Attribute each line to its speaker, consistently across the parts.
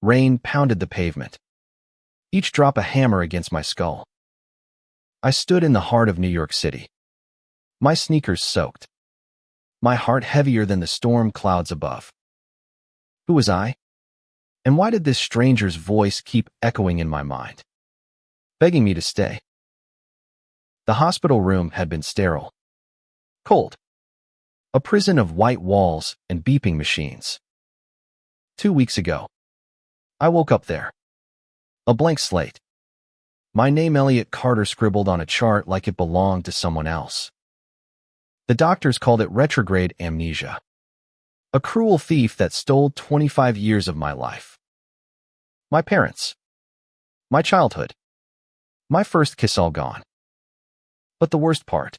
Speaker 1: Rain pounded the pavement, each drop a hammer against my skull. I stood in the heart of New York City, my sneakers soaked, my heart heavier than the storm clouds above. Who was I? And why did this stranger's voice keep echoing in my mind, begging me to stay? The hospital room had been sterile, cold, a prison of white walls and beeping machines. 2 weeks ago, I woke up there, a blank slate. My name Elliot Carter scribbled on a chart like it belonged to someone else. The doctors called it retrograde amnesia, a cruel thief that stole 25 years of my life. My parents, my childhood, my first kiss all gone. But the worst part,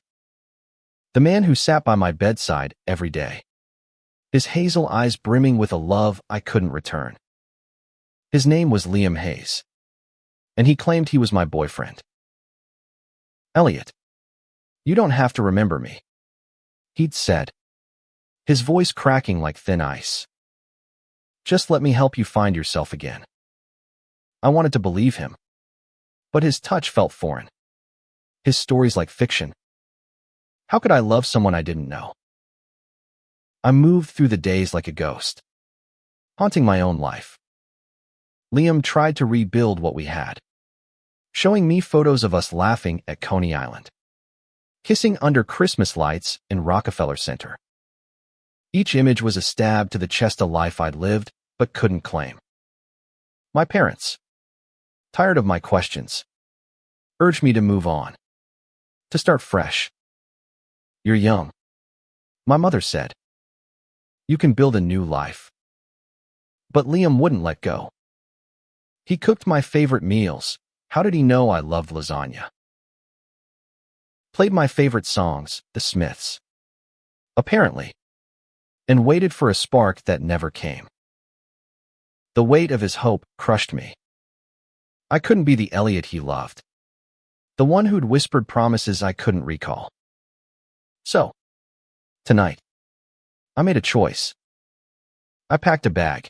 Speaker 1: the man who sat by my bedside every day, his hazel eyes brimming with a love I couldn't return. His name was Liam Hayes, and he claimed he was my boyfriend. Elliot, you don't have to remember me, he'd said, his voice cracking like thin ice. Just let me help you find yourself again. I wanted to believe him, but his touch felt foreign, his stories like fiction. How could I love someone I didn't know? I moved through the days like a ghost, haunting my own life. Liam tried to rebuild what we had, showing me photos of us laughing at Coney Island, kissing under Christmas lights in Rockefeller Center. Each image was a stab to the chest of life I'd lived but couldn't claim. My parents, tired of my questions, urged me to move on, to start fresh. You're young, my mother said. You can build a new life. But Liam wouldn't let go. He cooked my favorite meals. How did he know I loved lasagna? Played my favorite songs, The Smiths, apparently, and waited for a spark that never came. The weight of his hope crushed me. I couldn't be the Elliot he loved, the one who'd whispered promises I couldn't recall. So, tonight, I made a choice. I packed a bag,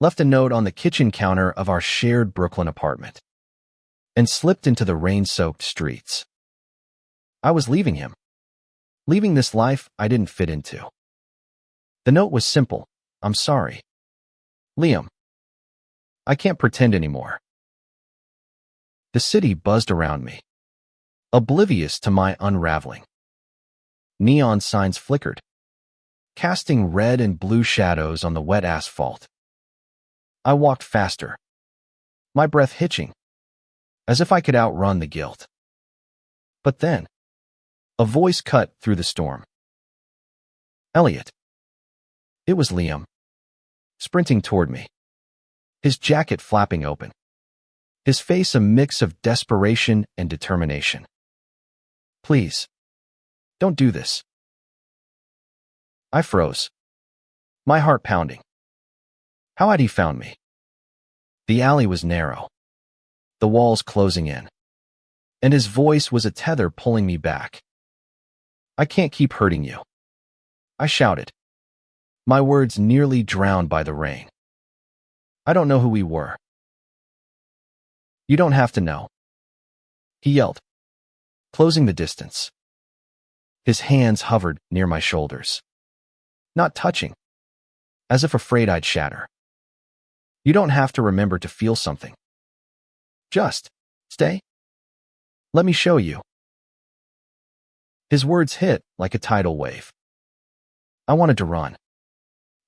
Speaker 1: left a note on the kitchen counter of our shared Brooklyn apartment, and slipped into the rain-soaked streets. I was leaving him, leaving this life I didn't fit into. The note was simple. I'm sorry, Liam. I can't pretend anymore. The city buzzed around me, oblivious to my unraveling. Neon signs flickered, casting red and blue shadows on the wet asphalt. I walked faster, my breath hitching, as if I could outrun the guilt. But then, a voice cut through the storm. Elliot. It was Liam, sprinting toward me, his jacket flapping open, his face a mix of desperation and determination. Please, don't do this. I froze, my heart pounding. How had he found me? The alley was narrow, the walls closing in, and his voice was a tether pulling me back. I can't keep hurting you, I shouted, my words nearly drowned by the rain. I don't know who we were. You don't have to know, he yelled, closing the distance. His hands hovered near my shoulders, not touching, as if afraid I'd shatter. You don't have to remember to feel something. Just stay. Let me show you. His words hit like a tidal wave. I wanted to run,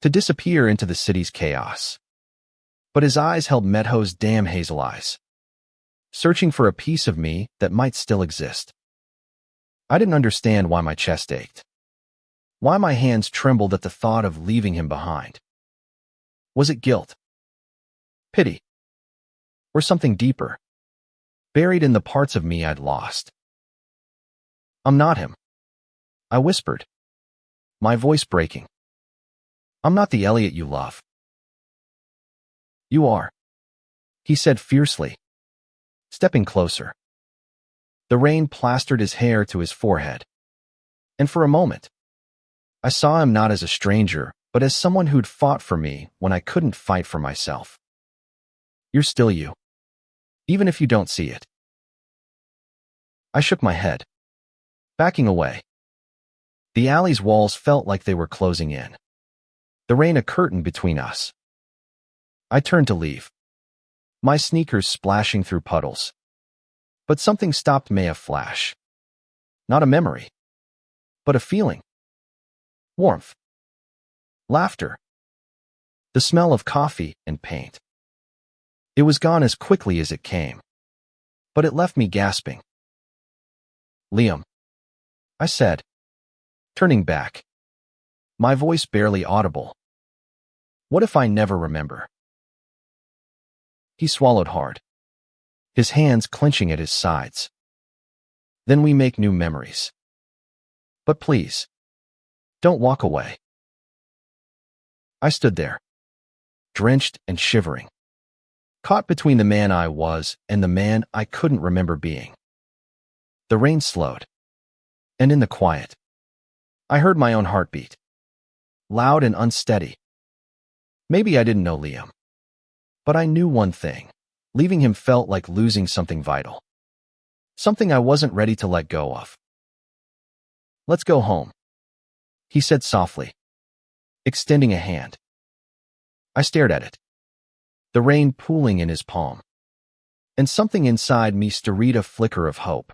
Speaker 1: to disappear into the city's chaos. But his eyes held Medho's damn hazel eyes, searching for a piece of me that might still exist. I didn't understand why my chest ached, why my hands trembled at the thought of leaving him behind. Was it guilt? Pity? Or something deeper, buried in the parts of me I'd lost? I'm not him, I whispered, my voice breaking. I'm not the Elliot you love. You are, he said fiercely, stepping closer. The rain plastered his hair to his forehead, and for a moment, I saw him not as a stranger, but as someone who'd fought for me when I couldn't fight for myself. You're still you, even if you don't see it. I shook my head, backing away. The alley's walls felt like they were closing in, the rain a curtain between us. I turned to leave, my sneakers splashing through puddles. But something stopped me a flash. Not a memory, but a feeling. Warmth. Laughter. The smell of coffee and paint. It was gone as quickly as it came, but it left me gasping. Liam, I said, turning back, my voice barely audible. What if I never remember? He swallowed hard, his hands clenching at his sides. Then we make new memories. But please, don't walk away. I stood there, drenched and shivering, caught between the man I was and the man I couldn't remember being. The rain slowed, and in the quiet, I heard my own heartbeat, loud and unsteady. Maybe I didn't know Liam, but I knew one thing. Leaving him felt like losing something vital, something I wasn't ready to let go of. Let's go home, he said softly, extending a hand. I stared at it, the rain pooling in his palm, and something inside me stirred a flicker of hope.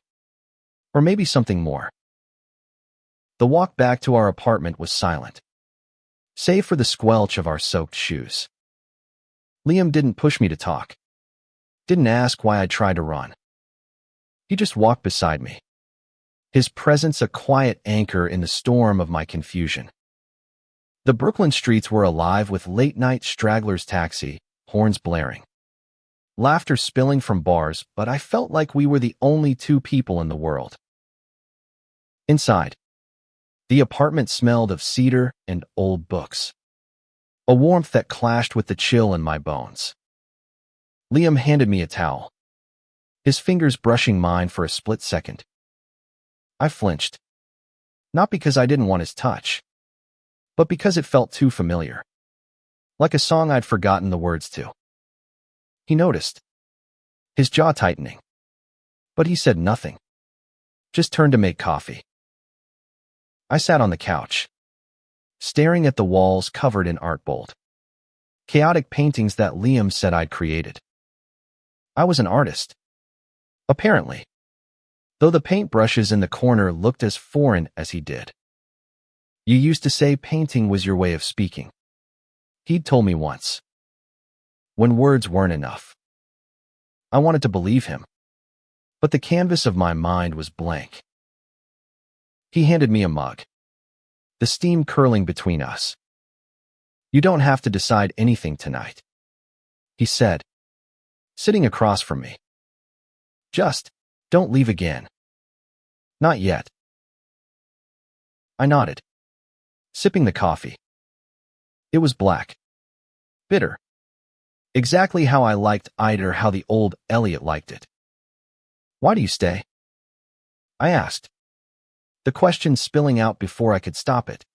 Speaker 1: Or maybe something more. The walk back to our apartment was silent, save for the squelch of our soaked shoes. Liam didn't push me to talk, didn't ask why I tried to run. He just walked beside me, his presence a quiet anchor in the storm of my confusion. The Brooklyn streets were alive with late-night stragglers' taxi, horns blaring, laughter spilling from bars, but I felt like we were the only two people in the world. Inside, the apartment smelled of cedar and old books, a warmth that clashed with the chill in my bones. Liam handed me a towel, his fingers brushing mine for a split second. I flinched, not because I didn't want his touch, but because it felt too familiar, like a song I'd forgotten the words to. He noticed, his jaw tightening, but he said nothing, just turned to make coffee. I sat on the couch, staring at the walls covered in art bold, chaotic paintings that Liam said I'd created. I was an artist, apparently, though the paintbrushes in the corner looked as foreign as he did. You used to say painting was your way of speaking, he'd told me once, when words weren't enough. I wanted to believe him, but the canvas of my mind was blank. He handed me a mug, the steam curling between us. You don't have to decide anything tonight, he said, sitting across from me. Just don't leave again. Not yet. I nodded, sipping the coffee. It was black, bitter, exactly how I liked it or how the old Elliot liked it. Why do you stay? I asked, the question spilling out before I could stop it.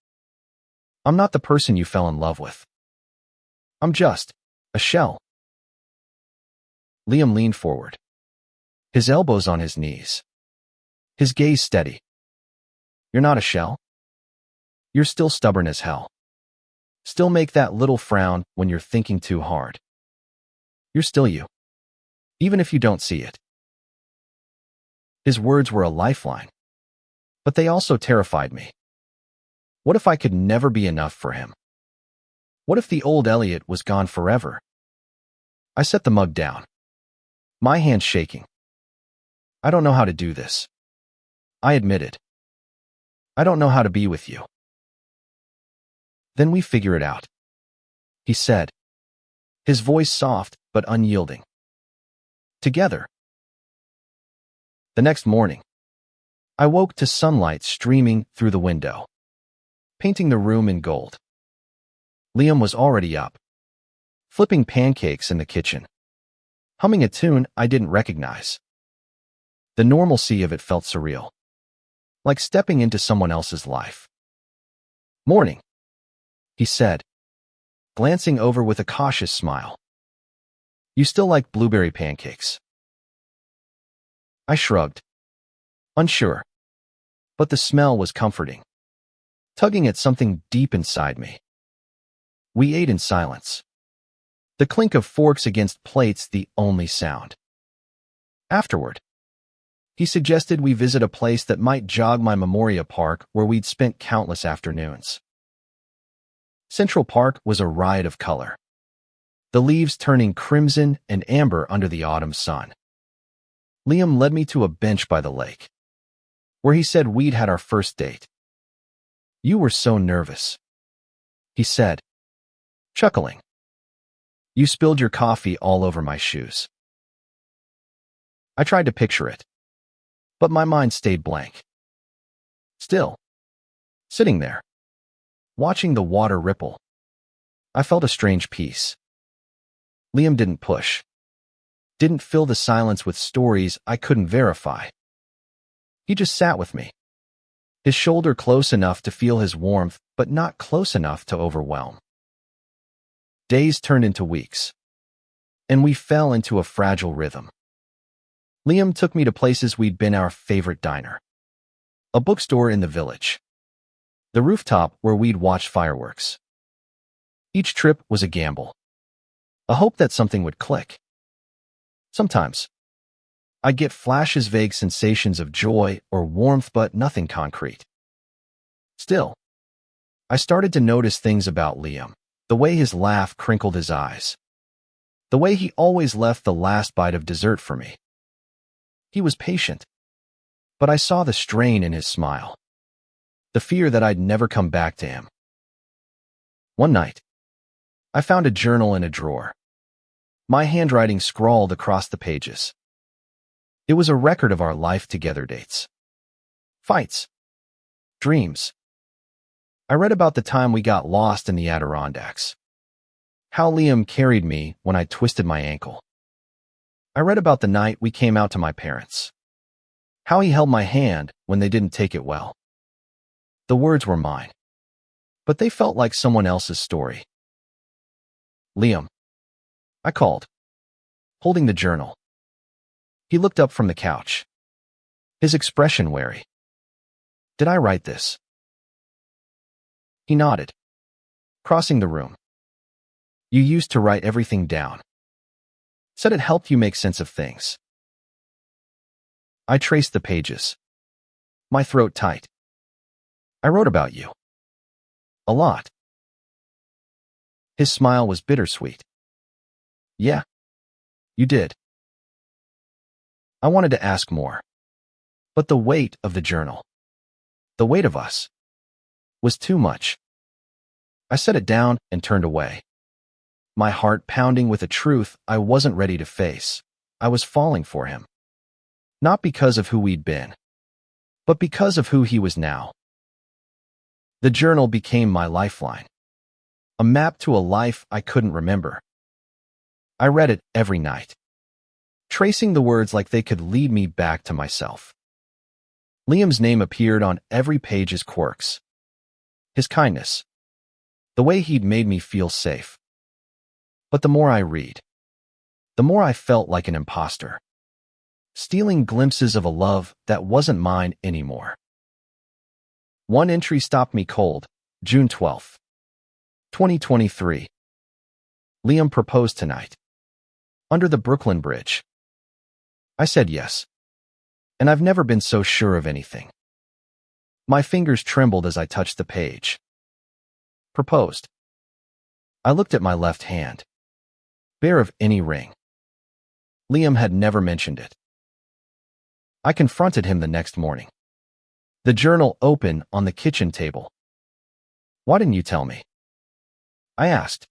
Speaker 1: I'm not the person you fell in love with. I'm just a shell. Liam leaned forward, his elbows on his knees, his gaze steady. You're not a shell. You're still stubborn as hell. Still make that little frown when you're thinking too hard. You're still you, even if you don't see it. His words were a lifeline, but they also terrified me. What if I could never be enough for him? What if the old Elliot was gone forever? I set the mug down, my hands shaking. I don't know how to do this, I admitted. I don't know how to be with you. Then we figure it out, he said, his voice soft but unyielding. Together. The next morning, I woke to sunlight streaming through the window, painting the room in gold. Liam was already up, flipping pancakes in the kitchen, humming a tune I didn't recognize. The normalcy of it felt surreal, like stepping into someone else's life. Morning, he said, glancing over with a cautious smile. You still like blueberry pancakes? I shrugged, unsure, but the smell was comforting, tugging at something deep inside me. We ate in silence, the clink of forks against plates the only sound. Afterward, he suggested we visit a place that might jog my memory, a park where we'd spent countless afternoons. Central Park was a riot of color, the leaves turning crimson and amber under the autumn sun. Liam led me to a bench by the lake, where he said we'd had our first date. You were so nervous, he said, chuckling. You spilled your coffee all over my shoes. I tried to picture it, but my mind stayed blank. Still, sitting there, watching the water ripple, I felt a strange peace. Liam didn't push, didn't fill the silence with stories I couldn't verify. He just sat with me, his shoulder close enough to feel his warmth, but not close enough to overwhelm. Days turned into weeks, and we fell into a fragile rhythm. Liam took me to places we'd been, our favorite diner, a bookstore in the village, the rooftop where we'd watched fireworks. Each trip was a gamble, a hope that something would click. Sometimes, I'd get flashes, vague sensations of joy or warmth, but nothing concrete. Still, I started to notice things about Liam, the way his laugh crinkled his eyes, the way he always left the last bite of dessert for me. He was patient, but I saw the strain in his smile, the fear that I'd never come back to him. One night, I found a journal in a drawer, my handwriting scrawled across the pages. It was a record of our life together, dates, fights, dreams. I read about the time we got lost in the Adirondacks, how Liam carried me when I twisted my ankle. I read about the night we came out to my parents, how he held my hand when they didn't take it well. The words were mine, but they felt like someone else's story. Liam, I called, holding the journal. He looked up from the couch, his expression wary. Did I write this? He nodded, crossing the room. You used to write everything down. Said it helped you make sense of things. I traced the pages, my throat tight. I wrote about you. A lot. His smile was bittersweet. Yeah, you did. I wanted to ask more, but the weight of the journal, the weight of us, was too much. I set it down and turned away, my heart pounding with a truth I wasn't ready to face. I was falling for him, not because of who we'd been, but because of who he was now. The journal became my lifeline, a map to a life I couldn't remember. I read it every night, tracing the words like they could lead me back to myself. Liam's name appeared on every page, his quirks, his kindness, the way he'd made me feel safe. But the more I read, the more I felt like an imposter, stealing glimpses of a love that wasn't mine anymore. One entry stopped me cold. June 12, 2023. Liam proposed tonight, under the Brooklyn Bridge. I said yes, and I've never been so sure of anything. My fingers trembled as I touched the page. Proposed. I looked at my left hand, bare of any ring. Liam had never mentioned it. I confronted him the next morning, the journal open on the kitchen table. Why didn't you tell me? I asked,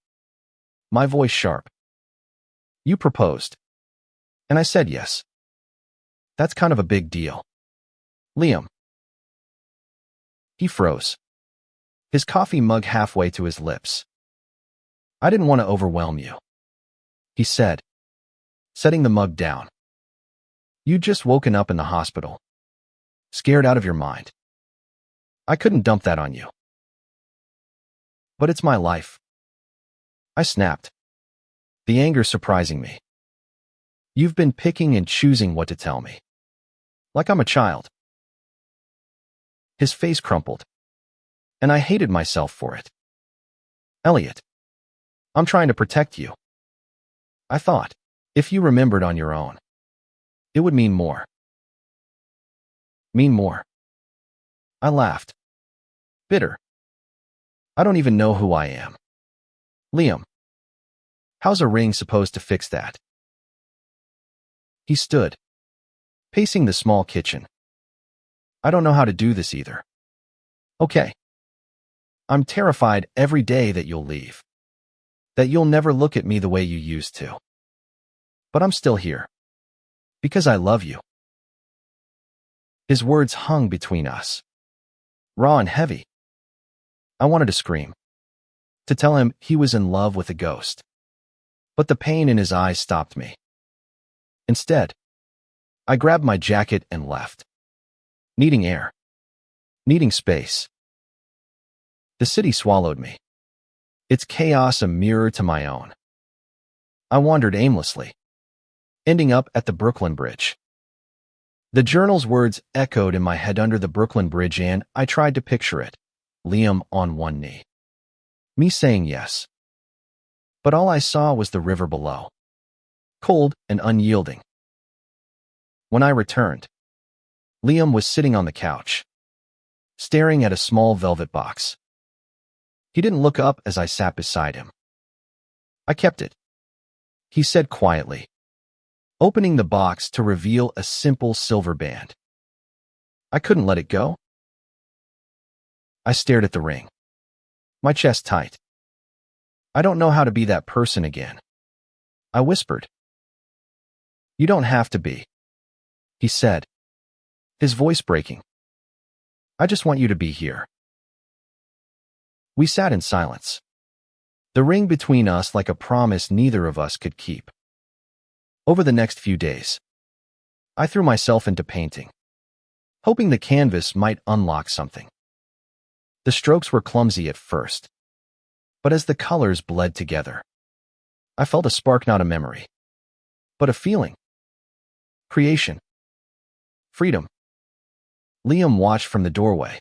Speaker 1: my voice sharp. You proposed, and I said yes. That's kind of a big deal. Liam. He froze, his coffee mug halfway to his lips. I didn't want to overwhelm you, he said, setting the mug down. You'd just woken up in the hospital, scared out of your mind. I couldn't dump that on you. But it's my life. I snapped, the anger surprising me. You've been picking and choosing what to tell me. Like I'm a child. His face crumpled, and I hated myself for it. Elliot, I'm trying to protect you. I thought, if you remembered on your own, it would mean more. Mean more. I laughed. Bitter. I don't even know who I am. Liam, how's a ring supposed to fix that? He stood, pacing the small kitchen. I don't know how to do this either. Okay. I'm terrified every day that you'll leave. That you'll never look at me the way you used to. But I'm still here. Because I love you. His words hung between us. Raw and heavy. I wanted to scream. To tell him he was in love with a ghost. But the pain in his eyes stopped me. Instead, I grabbed my jacket and left. Needing air. Needing space. The city swallowed me. Its chaos a mirror to my own. I wandered aimlessly, ending up at the Brooklyn Bridge. The journal's words echoed in my head under the Brooklyn Bridge, and I tried to picture it. Liam on one knee. Me saying yes. But all I saw was the river below. Cold and unyielding. When I returned, Liam was sitting on the couch, staring at a small velvet box. He didn't look up as I sat beside him. I kept it, he said quietly, opening the box to reveal a simple silver band. I couldn't let it go. I stared at the ring, my chest tight. I don't know how to be that person again. I whispered. You don't have to be, he said, his voice breaking. I just want you to be here. We sat in silence, the ring between us like a promise neither of us could keep. Over the next few days, I threw myself into painting, hoping the canvas might unlock something. The strokes were clumsy at first, but as the colors bled together, I felt a spark, not a memory, but a feeling. Creation. Freedom. Liam watched from the doorway,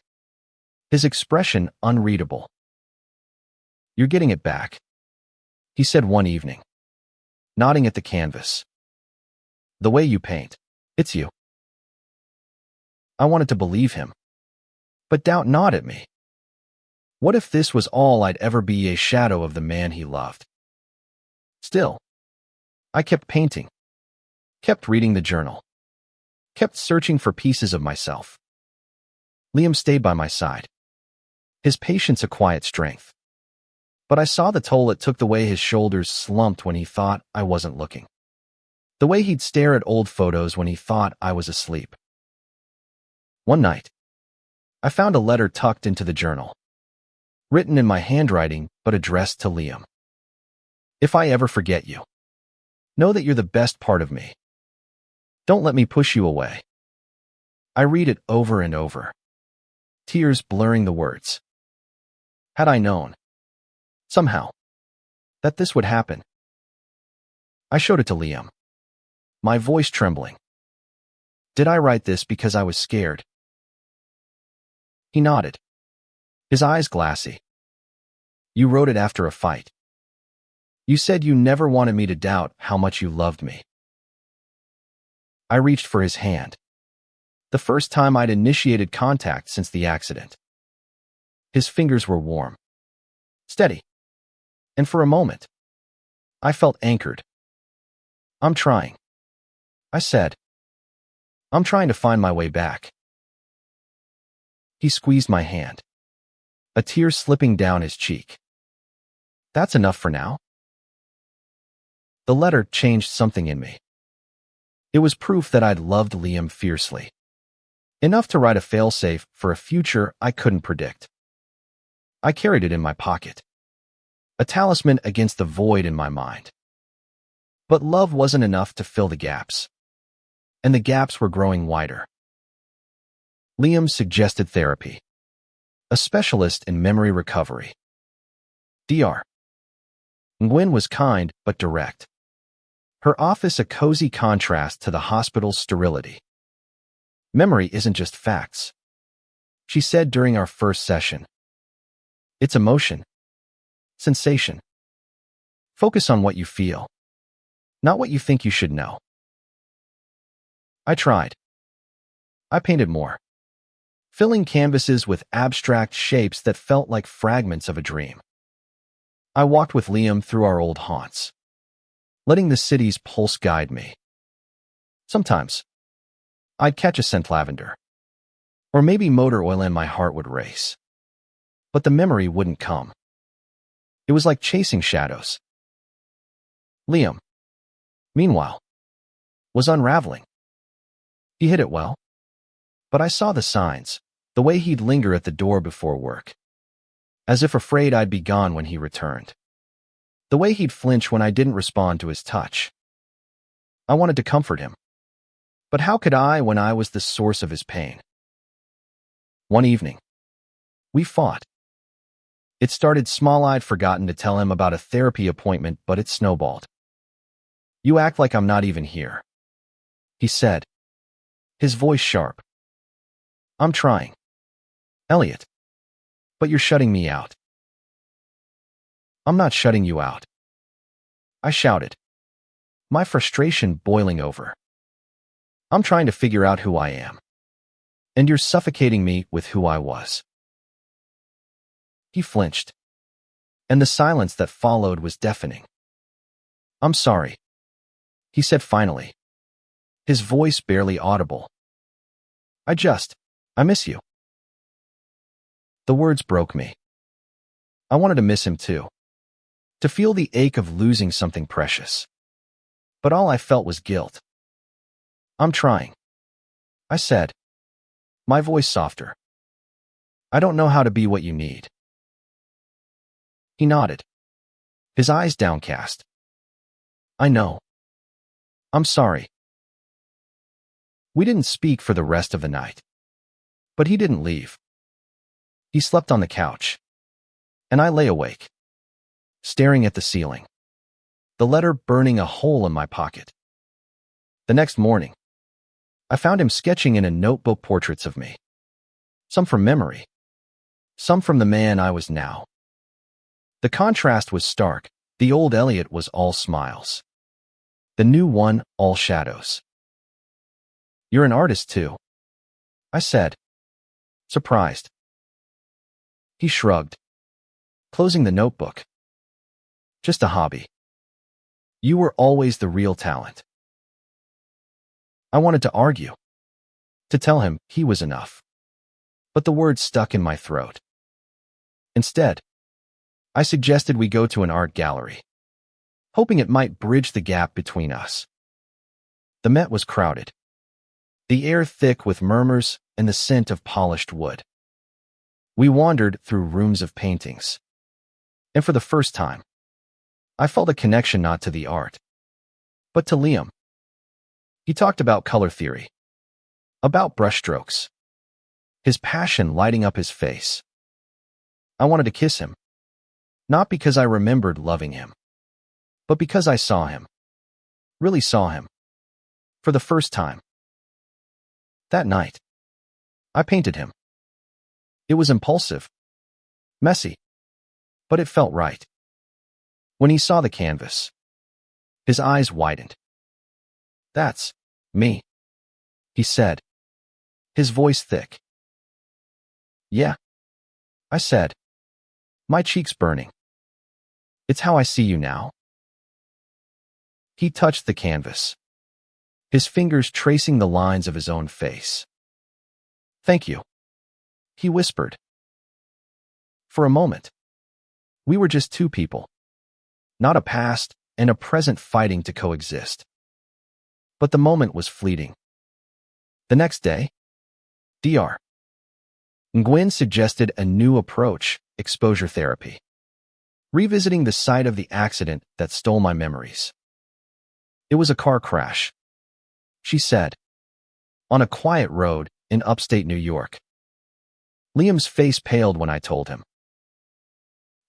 Speaker 1: his expression unreadable. You're getting it back, he said one evening, nodding at the canvas. The way you paint, it's you. I wanted to believe him, but doubt gnawed at me. What if this was all I'd ever be, a shadow of the man he loved? Still, I kept painting, kept reading the journal, kept searching for pieces of myself. Liam stayed by my side, his patience a quiet strength. But I saw the toll it took, the way his shoulders slumped when he thought I wasn't looking. The way he'd stare at old photos when he thought I was asleep. One night, I found a letter tucked into the journal, written in my handwriting but addressed to Liam. If I ever forget you, know that you're the best part of me. Don't let me push you away. I read it over and over, tears blurring the words. Had I known, somehow, that this would happen. I showed it to Liam, my voice trembling. Did I write this because I was scared? He nodded, his eyes glassy. You wrote it after a fight. You said you never wanted me to doubt how much you loved me. I reached for his hand, the first time I'd initiated contact since the accident. His fingers were warm, steady, and for a moment, I felt anchored. I'm trying, I said. I'm trying to find my way back. He squeezed my hand, a tear slipping down his cheek. That's enough for now. The letter changed something in me. It was proof that I'd loved Liam fiercely, enough to write a failsafe for a future I couldn't predict. I carried it in my pocket, a talisman against the void in my mind. But love wasn't enough to fill the gaps, and the gaps were growing wider. Liam suggested therapy, a specialist in memory recovery. Dr. Nguyen was kind but direct, Her office a cozy contrast to the hospital's sterility. Memory isn't just facts, she said during our first session. It's emotion, sensation. Focus on what you feel, not what you think you should know. I tried. I painted more, filling canvases with abstract shapes that felt like fragments of a dream. I walked with Liam through our old haunts, letting the city's pulse guide me. Sometimes, I'd catch a scent lavender, or maybe motor oil, and my heart would race. But the memory wouldn't come. It was like chasing shadows. Liam, meanwhile, was unraveling. He hid it well, but I saw the signs, the way he'd linger at the door before work, as if afraid I'd be gone when he returned. The way he'd flinch when I didn't respond to his touch. I wanted to comfort him. But how could I when I was the source of his pain? One evening, we fought. It started small. I'd forgotten to tell him about a therapy appointment, but it snowballed. You act like I'm not even here, he said, his voice sharp. I'm trying, Elliot, but you're shutting me out. I'm not shutting you out, I shouted, my frustration boiling over. I'm trying to figure out who I am, and you're suffocating me with who I was. He flinched, and the silence that followed was deafening. I'm sorry, he said finally, his voice barely audible. I miss you. The words broke me. I wanted to miss him too, to feel the ache of losing something precious. But all I felt was guilt. I'm trying, I said, my voice softer. I don't know how to be what you need. He nodded, his eyes downcast. I know. I'm sorry. We didn't speak for the rest of the night. But he didn't leave. He slept on the couch, and I lay awake, staring at the ceiling, the letter burning a hole in my pocket. The next morning, I found him sketching in a notebook portraits of me, some from memory, some from the man I was now. The contrast was stark. The old Elliot was all smiles. The new one, all shadows. You're an artist too, I said, surprised. He shrugged, closing the notebook. Just a hobby. You were always the real talent. I wanted to argue, to tell him he was enough. But the words stuck in my throat. Instead, I suggested we go to an art gallery, hoping it might bridge the gap between us. The Met was crowded, the air thick with murmurs and the scent of polished wood. We wandered through rooms of paintings, and for the first time, I felt a connection not to the art, but to Liam. He talked about color theory, about brushstrokes, his passion lighting up his face. I wanted to kiss him, not because I remembered loving him, but because I saw him, really saw him, for the first time. That night, I painted him. It was impulsive, messy, but it felt right. When he saw the canvas, his eyes widened. That's me, he said, his voice thick. Yeah, I said, my cheeks burning. It's how I see you now. He touched the canvas, his fingers tracing the lines of his own face. Thank you, he whispered. For a moment, we were just two people, not a past and a present fighting to coexist. But the moment was fleeting. The next day, Dr. Nguyen suggested a new approach, exposure therapy, revisiting the site of the accident that stole my memories. It was a car crash, she said, on a quiet road in upstate New York. Liam's face paled when I told him.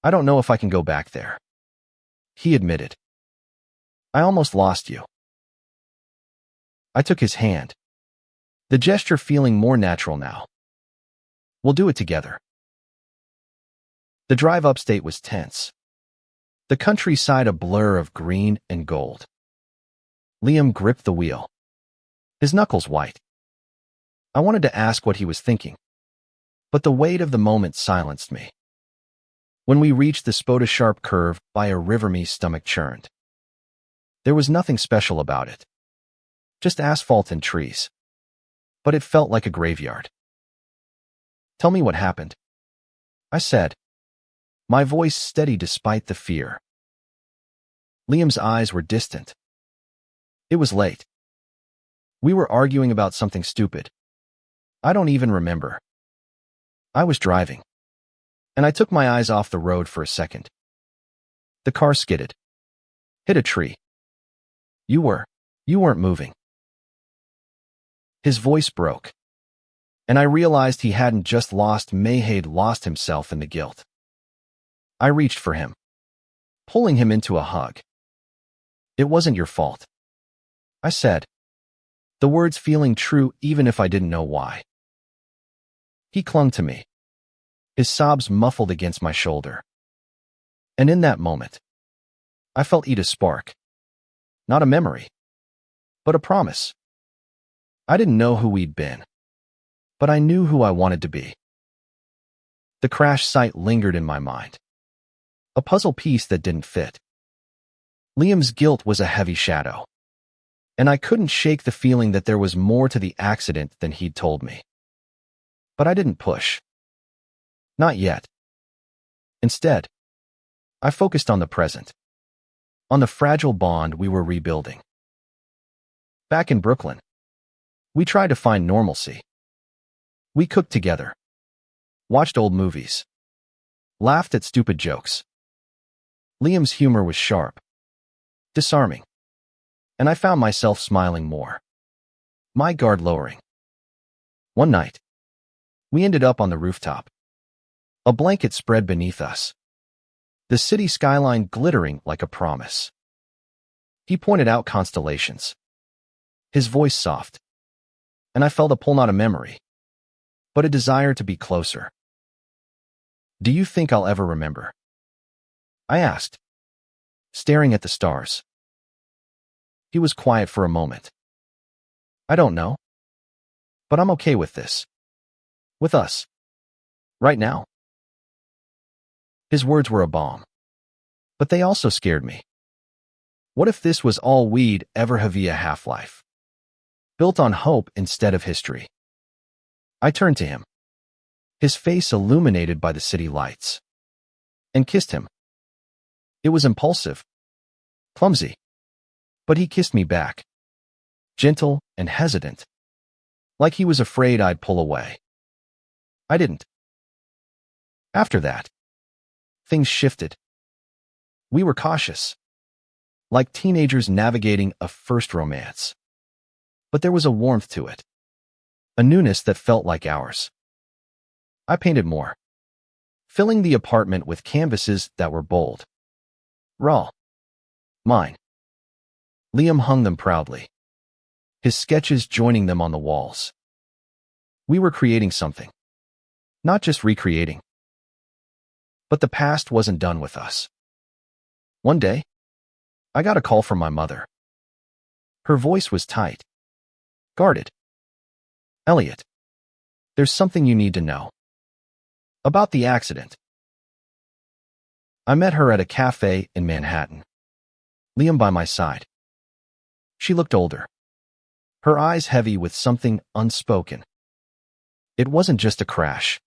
Speaker 1: I don't know if I can go back there, he admitted. I almost lost you. I took his hand, the gesture feeling more natural now. We'll do it together. The drive upstate was tense, the countryside a blur of green and gold. Liam gripped the wheel, his knuckles white. I wanted to ask what he was thinking, but the weight of the moment silenced me. When we reached the spot-a-sharp curve by a river, my stomach churned. There was nothing special about it, just asphalt and trees, but it felt like a graveyard. Tell me what happened, I said, my voice steady despite the fear. Liam's eyes were distant. It was late. We were arguing about something stupid. I don't even remember. I was driving, and I took my eyes off the road for a second. The car skidded, hit a tree. You weren't moving. His voice broke, and I realized he hadn't just lost May, he'd lost himself in the guilt. I reached for him, pulling him into a hug. It wasn't your fault, I said, the words feeling true even if I didn't know why. He clung to me, his sobs muffled against my shoulder. And in that moment, I felt a spark. Not a memory, but a promise. I didn't know who we'd been, but I knew who I wanted to be. The crash site lingered in my mind, a puzzle piece that didn't fit. Liam's guilt was a heavy shadow, and I couldn't shake the feeling that there was more to the accident than he'd told me. But I didn't push. Not yet. Instead, I focused on the present, on the fragile bond we were rebuilding. Back in Brooklyn, we tried to find normalcy. We cooked together, watched old movies, laughed at stupid jokes. Liam's humor was sharp, disarming, and I found myself smiling more, my guard lowering. One night, we ended up on the rooftop, a blanket spread beneath us, the city skyline glittering like a promise. He pointed out constellations, his voice soft, and I felt a pull, not a memory, but a desire to be closer. Do you think I'll ever remember? I asked, staring at the stars. He was quiet for a moment. I don't know, but I'm okay with this. With us. Right now. His words were a balm, but they also scared me. What if this was all we'd ever have, a half-life, built on hope instead of history? I turned to him, his face illuminated by the city lights, and kissed him. It was impulsive, clumsy, but he kissed me back, gentle and hesitant, like he was afraid I'd pull away. I didn't. After that, things shifted. We were cautious, like teenagers navigating a first romance. But there was a warmth to it, a newness that felt like ours. I painted more, filling the apartment with canvases that were bold, raw, mine. Liam hung them proudly, his sketches joining them on the walls. We were creating something, not just recreating. But the past wasn't done with us. One day, I got a call from my mother. Her voice was tight, guarded. Elliot, there's something you need to know. About the accident. I met her at a cafe in Manhattan, Liam by my side. She looked older, her eyes heavy with something unspoken. It wasn't just a crash,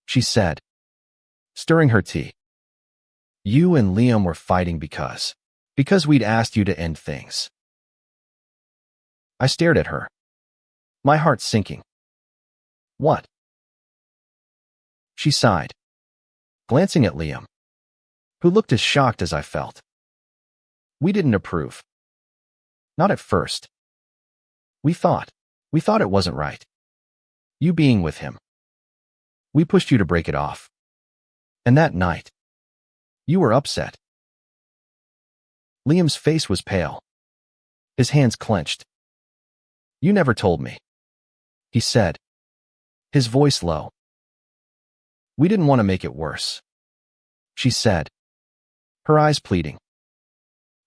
Speaker 1: she said, stirring her tea. You and Liam were fighting because we'd asked you to end things. I stared at her, my heart sinking. What? She sighed, glancing at Liam, who looked as shocked as I felt. We didn't approve. Not at first. We thought it wasn't right. You being with him. We pushed you to break it off. And that night, you were upset. Liam's face was pale. His hands clenched. "You never told me," he said, his voice low. "We didn't want to make it worse," she said, her eyes pleading.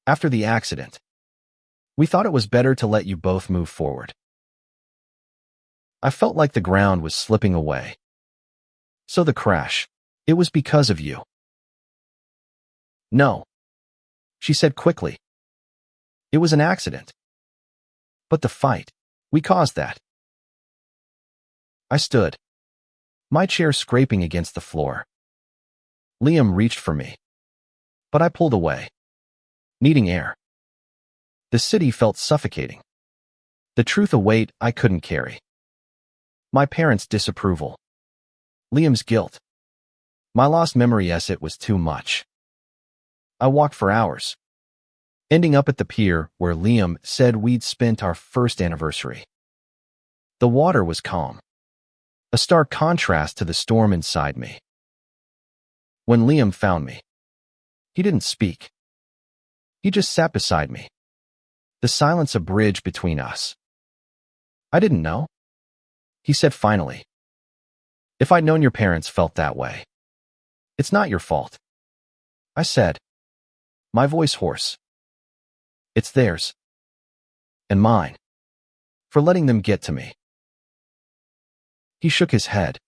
Speaker 1: "After the accident, we thought it was better to let you both move forward." I felt like the ground was slipping away. "So the crash, it was because of you?" "No," she said quickly. "It was an accident. But the fight, we caused that." I stood, my chair scraping against the floor. Liam reached for me, but I pulled away, needing air. The city felt suffocating. The truth a weight I couldn't carry. My parents' disapproval. Liam's guilt. My lost memory as it was too much. I walked for hours, ending up at the pier where Liam said we'd spent our first anniversary. The water was calm, a stark contrast to the storm inside me. When Liam found me, he didn't speak. He just sat beside me, the silence a bridge between us. "I didn't know," he said finally. "If I'd known your parents felt that way." "It's not your fault," I said, my voice hoarse. "It's theirs. And mine. For letting them get to me." He shook his head.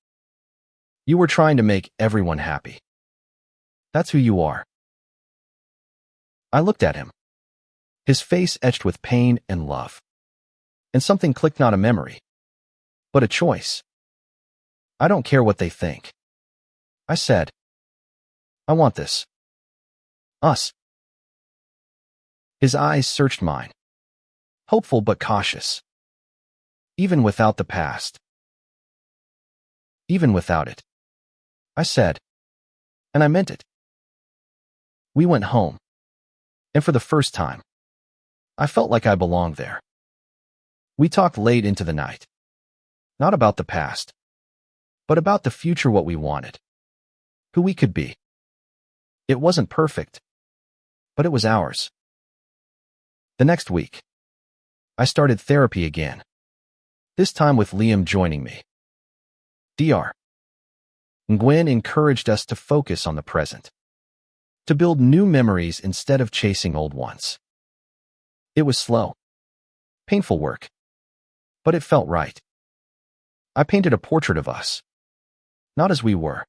Speaker 1: "You were trying to make everyone happy. That's who you are." I looked at him, his face etched with pain and love. And something clicked, not a memory, but a choice. "I don't care what they think," I said. "I want this. Us." His eyes searched mine, hopeful but cautious. "Even without the past." "Even without it," I said, and I meant it. We went home, and for the first time, I felt like I belonged there. We talked late into the night, not about the past, but about the future, what we wanted, who we could be. It wasn't perfect, but it was ours. The next week, I started therapy again, this time with Liam joining me. Dr. Gwen encouraged us to focus on the present, to build new memories instead of chasing old ones. It was slow, painful work, but it felt right. I painted a portrait of us, not as we were,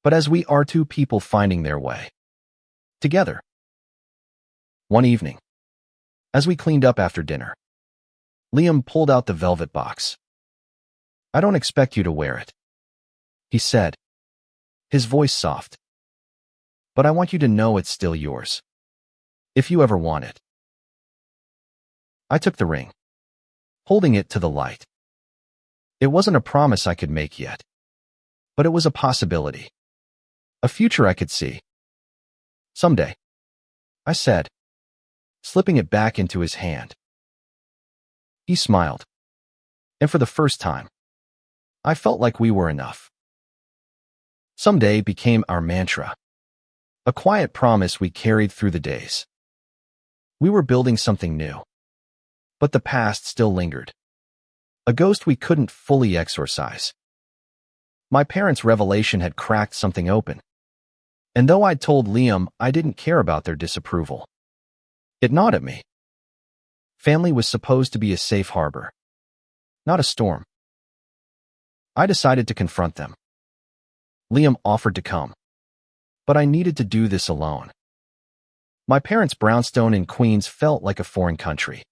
Speaker 1: but as we are, two people finding their way, together. One evening, as we cleaned up after dinner, Liam pulled out the velvet box. "I don't expect you to wear it," he said, his voice soft. "But I want you to know it's still yours, if you ever want it." I took the ring, holding it to the light. It wasn't a promise I could make yet, but it was a possibility, a future I could see. "Someday," I said, slipping it back into his hand. He smiled, and for the first time, I felt like we were enough. Someday became our mantra, a quiet promise we carried through the days. We were building something new, but the past still lingered, a ghost we couldn't fully exorcise. My parents' revelation had cracked something open, and though I'd told Liam I didn't care about their disapproval, it gnawed at me. Family was supposed to be a safe harbor, not a storm. I decided to confront them. Liam offered to come, but I needed to do this alone. My parents' brownstone in Queens felt like a foreign country.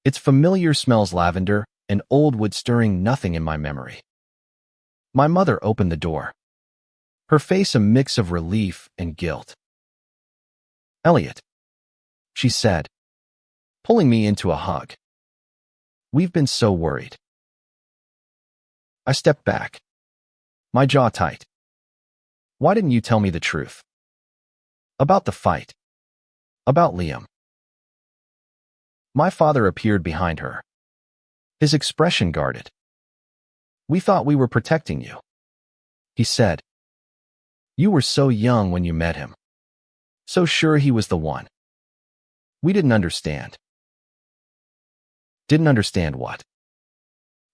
Speaker 1: Its familiar smells, lavender and old wood, stirring nothing in my memory. My mother opened the door, her face a mix of relief and guilt. "Elliot," she said, pulling me into a hug. "We've been so worried." I stepped back, my jaw tight. "Why didn't you tell me the truth? About the fight? About Liam?" My father appeared behind her, his expression guarded. "We thought we were protecting you," he said. "You were so young when you met him, so sure he was the one. We didn't understand. Didn't understand what?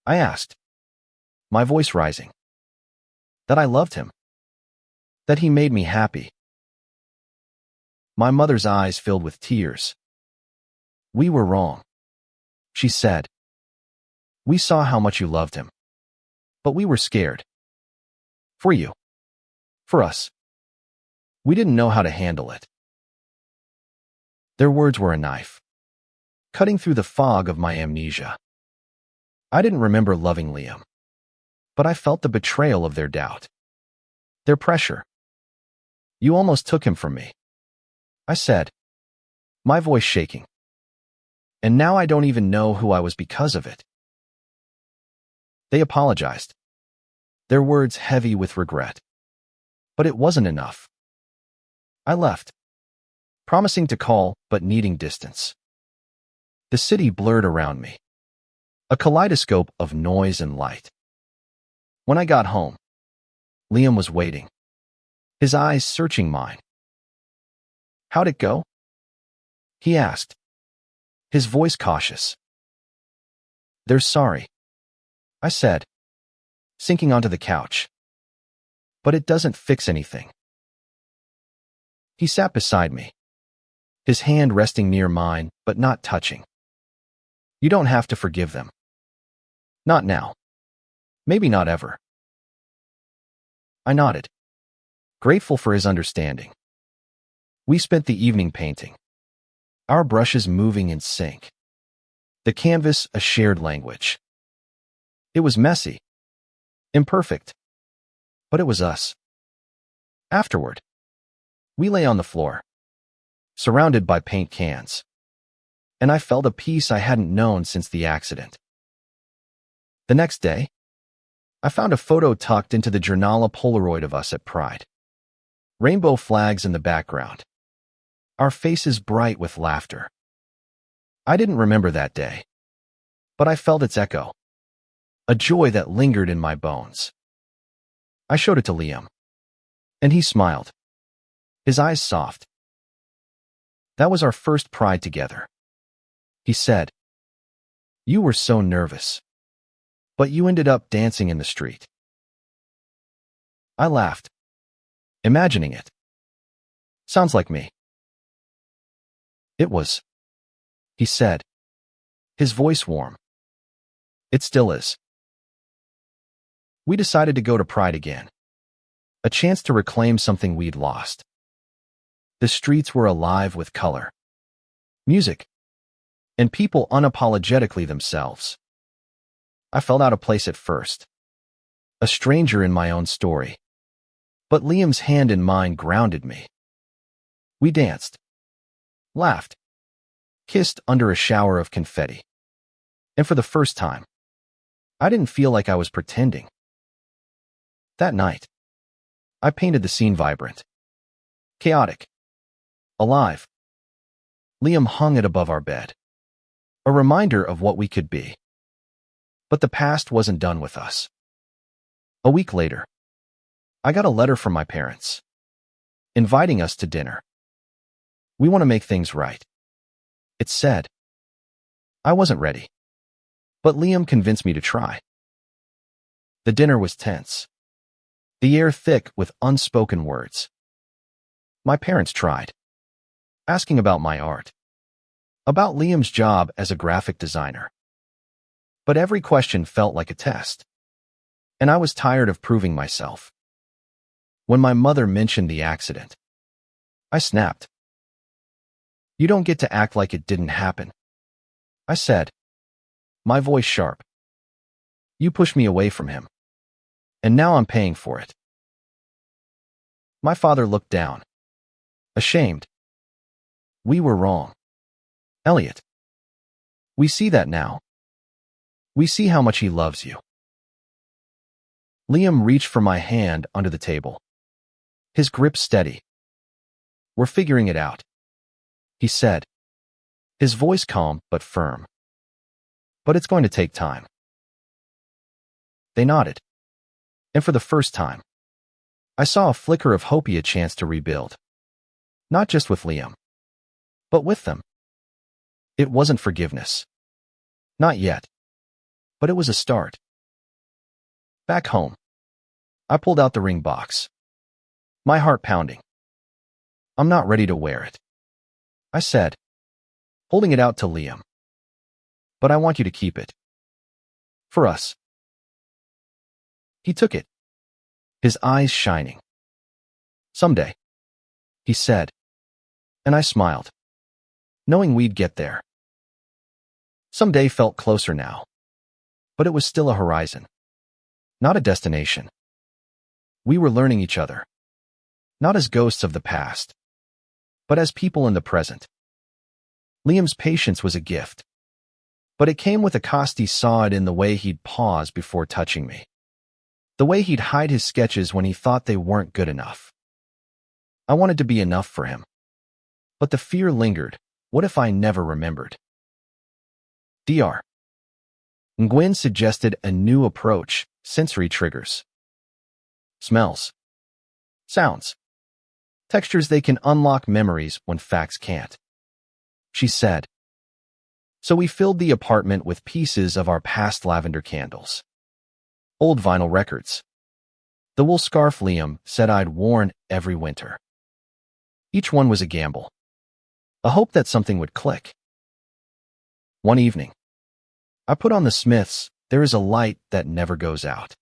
Speaker 1: I asked, my voice rising. That I loved him. That he made me happy. My mother's eyes filled with tears. We were wrong, she said. We saw how much you loved him. But we were scared. For you. For us. We didn't know how to handle it. Their words were a knife, cutting through the fog of my amnesia. I didn't remember loving Liam, but I felt the betrayal of their doubt, their pressure. You almost took him from me, I said, my voice shaking. And now I don't even know who I was because of it. They apologized, their words heavy with regret. But it wasn't enough. I left, promising to call but needing distance. The city blurred around me, a kaleidoscope of noise and light. When I got home, Liam was waiting, his eyes searching mine. How'd it go? He asked, his voice cautious. They're sorry, I said, sinking onto the couch. But it doesn't fix anything. He sat beside me, his hand resting near mine, but not touching. You don't have to forgive them. Not now. Maybe not ever. I nodded, grateful for his understanding. We spent the evening painting, our brushes moving in sync, the canvas a shared language. It was messy, imperfect, but it was us. Afterward, we lay on the floor, surrounded by paint cans, and I felt a peace I hadn't known since the accident. The next day, I found a photo tucked into the journal Polaroid of us at Pride. Rainbow flags in the background, our faces bright with laughter. I didn't remember that day, but I felt its echo, a joy that lingered in my bones. I showed it to Liam, and he smiled, his eyes soft. That was our first Pride together. He said, you were so nervous, but you ended up dancing in the street. I laughed, imagining it. Sounds like me. It was, he said, his voice warm. It still is. We decided to go to Pride again, a chance to reclaim something we'd lost. The streets were alive with color, music, and people unapologetically themselves. I felt out of place at first, a stranger in my own story, but Liam's hand in mine grounded me. We danced, laughed, kissed under a shower of confetti. And for the first time, I didn't feel like I was pretending. That night, I painted the scene vibrant, chaotic, alive. Liam hung it above our bed, a reminder of what we could be. But the past wasn't done with us. A week later, I got a letter from my parents, inviting us to dinner. We want to make things right, it said. I wasn't ready, but Liam convinced me to try. The dinner was tense, the air thick with unspoken words. My parents tried, asking about my art, about Liam's job as a graphic designer. But every question felt like a test, and I was tired of proving myself. When my mother mentioned the accident, I snapped. You don't get to act like it didn't happen, I said, my voice sharp. You pushed me away from him, and now I'm paying for it. My father looked down, ashamed. We were wrong, Elliot. We see that now. We see how much he loves you. Liam reached for my hand under the table, his grip steady. We're figuring it out, he said, his voice calm but firm. But it's going to take time. They nodded, and for the first time, I saw a flicker of hope, a chance to rebuild. Not just with Liam, but with them. It wasn't forgiveness. Not yet. But it was a start. Back home, I pulled out the ring box. My heart pounding. I'm not ready to wear it, I said, holding it out to Liam. But I want you to keep it. For us. He took it, his eyes shining. Someday, he said, and I smiled, knowing we'd get there. Someday felt closer now, but it was still a horizon, not a destination. We were learning each other, not as ghosts of the past, but as people in the present. Liam's patience was a gift, but it came with a cost. He saw it in the way he'd pause before touching me, the way he'd hide his sketches when he thought they weren't good enough. I wanted to be enough for him, but the fear lingered. What if I never remembered? Dr. Nguyen suggested a new approach, sensory triggers. Smells, sounds, textures. They can unlock memories when facts can't, she said. So we filled the apartment with pieces of our past: lavender candles, old vinyl records, the wool scarf Liam said I'd worn every winter. Each one was a gamble, a hope that something would click. One evening, I put on the Smiths' "There Is a Light That Never Goes Out,"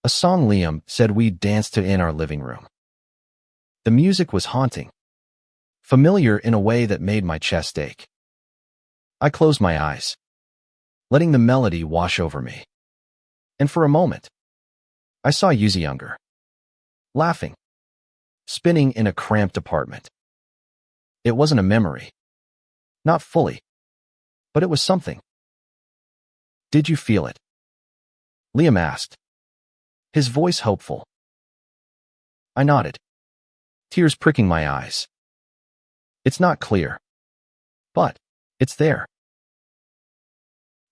Speaker 1: a song Liam said we'd dance to in our living room. The music was haunting, familiar in a way that made my chest ache. I closed my eyes, letting the melody wash over me. And for a moment, I saw Yuzi younger, laughing, spinning in a cramped apartment. It wasn't a memory, not fully, but it was something. Did you feel it? Liam asked, his voice hopeful. I nodded, tears pricking my eyes. It's not clear, but it's there.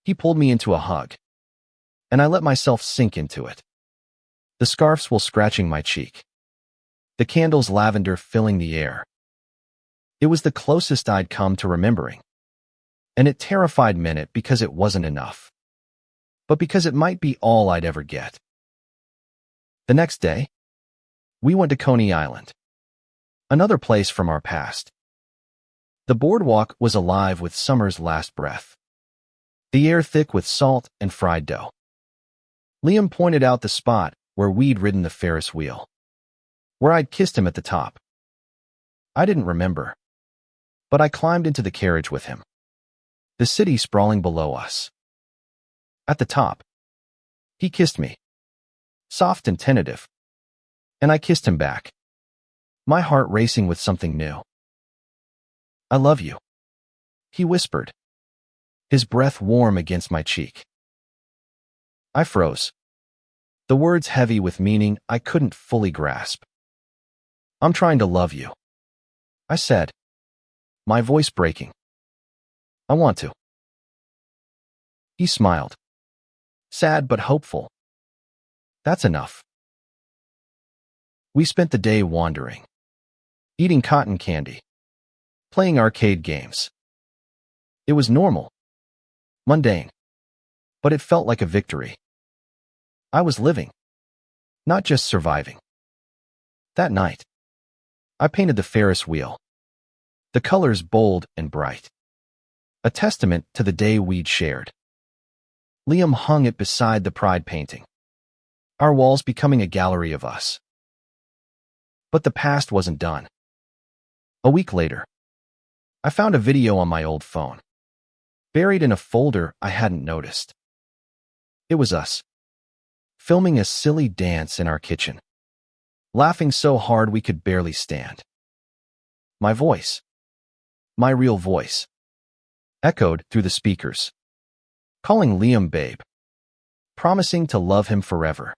Speaker 1: He pulled me into a hug, and I let myself sink into it. The scarf's wool scratching my cheek, the candle's lavender filling the air. It was the closest I'd come to remembering, and it terrified me not because it wasn't enough, but because it might be all I'd ever get. The next day, we went to Coney Island, another place from our past. The boardwalk was alive with summer's last breath, the air thick with salt and fried dough. Liam pointed out the spot where we'd ridden the Ferris wheel, where I'd kissed him at the top. I didn't remember, but I climbed into the carriage with him, the city sprawling below us. At the top, he kissed me, soft and tentative, and I kissed him back, my heart racing with something new. I love you, he whispered, his breath warm against my cheek. I froze, the words heavy with meaning I couldn't fully grasp. I'm trying to love you, I said, my voice breaking. I want to. He smiled, sad but hopeful. That's enough. We spent the day wandering, eating cotton candy, playing arcade games. It was normal, mundane, but it felt like a victory. I was living, not just surviving. That night, I painted the Ferris wheel, the colors bold and bright, a testament to the day we'd shared. Liam hung it beside the Pride painting, our walls becoming a gallery of us. But the past wasn't done. A week later, I found a video on my old phone, buried in a folder I hadn't noticed. It was us, filming a silly dance in our kitchen, laughing so hard we could barely stand. My voice, my real voice, echoed through the speakers, calling Liam babe, promising to love him forever.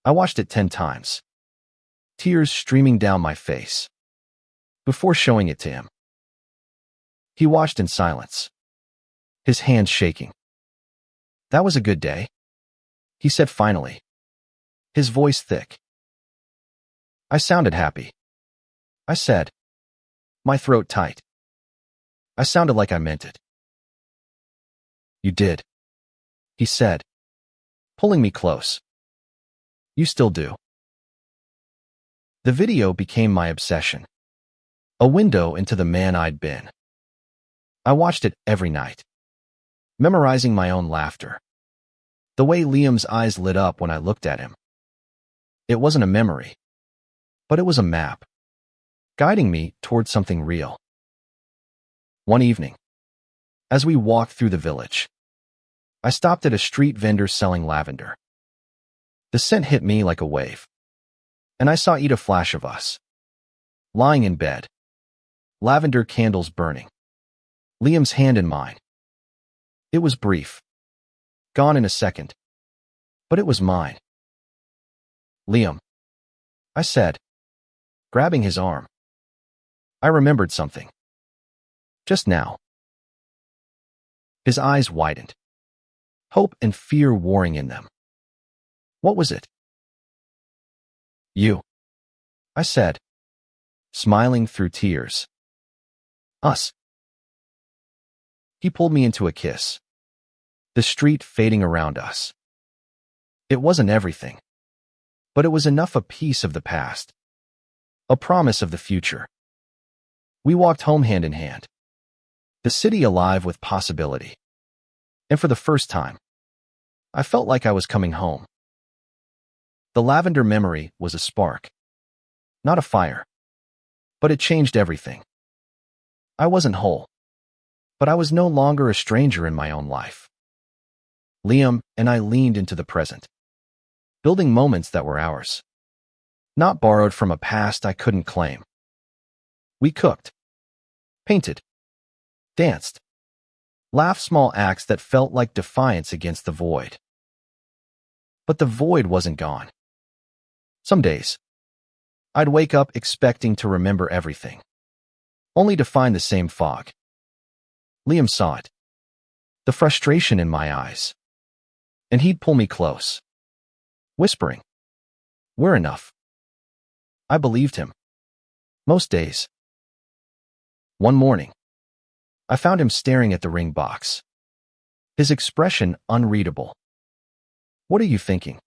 Speaker 1: I watched it 10 times, tears streaming down my face, before showing it to him. He watched in silence, his hands shaking. That was a good day, he said finally, his voice thick. I sounded happy, I said, my throat tight. I sounded like I meant it. You did, he said, pulling me close. You still do. The video became my obsession, a window into the man I'd been. I watched it every night, memorizing my own laughter, the way Liam's eyes lit up when I looked at him. It wasn't a memory, but it was a map, guiding me toward something real. One evening, as we walked through the village, I stopped at a street vendor selling lavender. The scent hit me like a wave, and I saw a flash of us, lying in bed, lavender candles burning, Liam's hand in mine. It was brief, gone in a second, but it was mine. Liam, I said, grabbing his arm. I remembered something. Just now. His eyes widened, hope and fear warring in them. What was it? You, I said, smiling through tears. Us. He pulled me into a kiss, the street fading around us. It wasn't everything, but it was enough a piece of the past, a promise of the future. We walked home hand in hand, the city alive with possibility. And for the first time, I felt like I was coming home. The lavender memory was a spark, not a fire, but it changed everything. I wasn't whole, but I was no longer a stranger in my own life. Liam and I leaned into the present, building moments that were ours, not borrowed from a past I couldn't claim. We cooked, painted, danced, laughed small acts that felt like defiance against the void. But the void wasn't gone. Some days, I'd wake up expecting to remember everything, only to find the same fog. Liam saw it, the frustration in my eyes, and he'd pull me close, whispering, "We're enough." I believed him. Most days. One morning, I found him staring at the ring box, his expression unreadable. "What are you thinking?"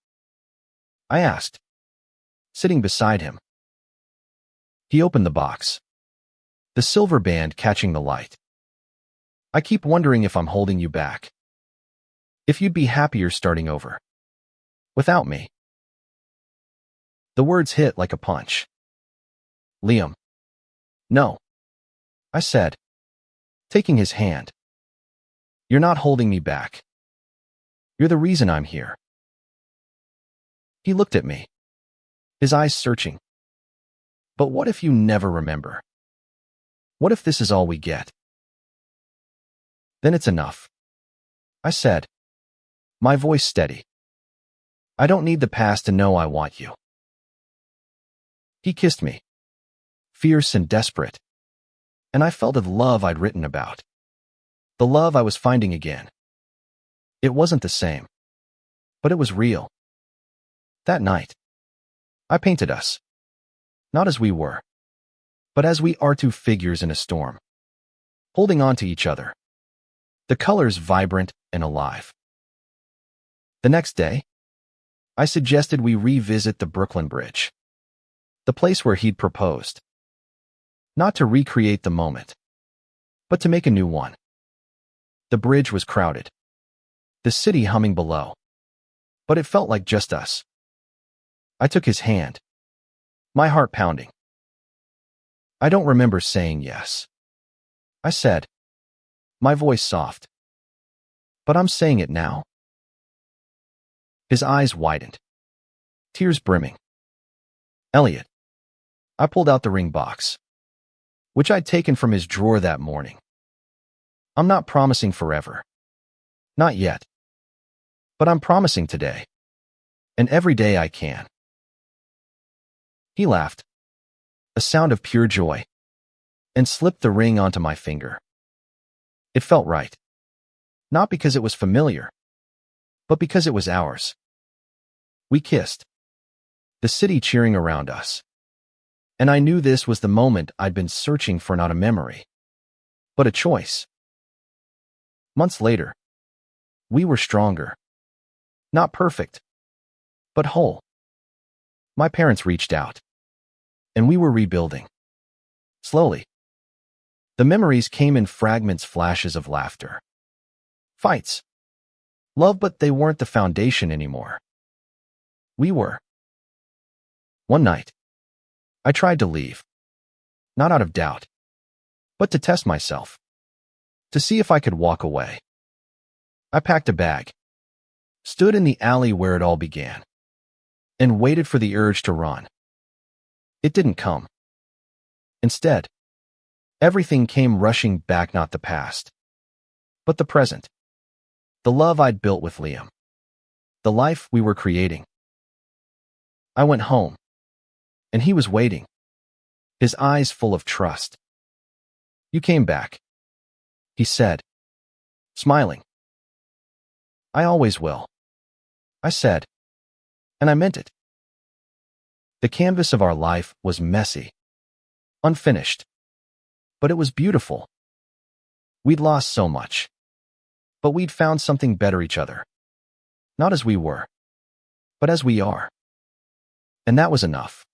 Speaker 1: I asked, sitting beside him. He opened the box, the silver band catching the light. "I keep wondering if I'm holding you back. If you'd be happier starting over. Without me." The words hit like a punch. "Liam." "No," I said, taking his hand. "You're not holding me back. You're the reason I'm here." He looked at me, his eyes searching. "But what if you never remember? What if this is all we get?" "Then it's enough," I said, my voice steady. "I don't need the past to know I want you." He kissed me, fierce and desperate, and I felt the love I'd written about, the love I was finding again. It wasn't the same, but it was real. That night, I painted us, not as we were, but as we are two figures in a storm, holding on to each other, the colors vibrant and alive. The next day, I suggested we revisit the Brooklyn Bridge, the place where he'd proposed. Not to recreate the moment, but to make a new one. The bridge was crowded, the city humming below, but it felt like just us. I took his hand, my heart pounding. "I don't remember saying yes," I said, my voice soft. "But I'm saying it now." His eyes widened, tears brimming. "Elliot." I pulled out the ring box, which I'd taken from his drawer that morning. "I'm not promising forever. Not yet. But I'm promising today. And every day I can." He laughed, a sound of pure joy, and slipped the ring onto my finger. It felt right. Not because it was familiar, but because it was ours. We kissed, the city cheering around us. And I knew this was the moment I'd been searching for, not a memory, but a choice. Months later, we were stronger. Not perfect, but whole. My parents reached out, and we were rebuilding. Slowly. The memories came in fragments, flashes of laughter. Fights. Love, but they weren't the foundation anymore. We were. One night, I tried to leave. Not out of doubt, but to test myself. To see if I could walk away. I packed a bag, stood in the alley where it all began, and waited for the urge to run. It didn't come. Instead, everything came rushing back, not the past, but the present. The love I'd built with Liam. The life we were creating. I went home, and he was waiting, his eyes full of trust. "You came back," he said, smiling. "I always will," I said, and I meant it. The canvas of our life was messy, unfinished, but it was beautiful. We'd lost so much, but we'd found something better, each other. Not as we were, but as we are. And that was enough.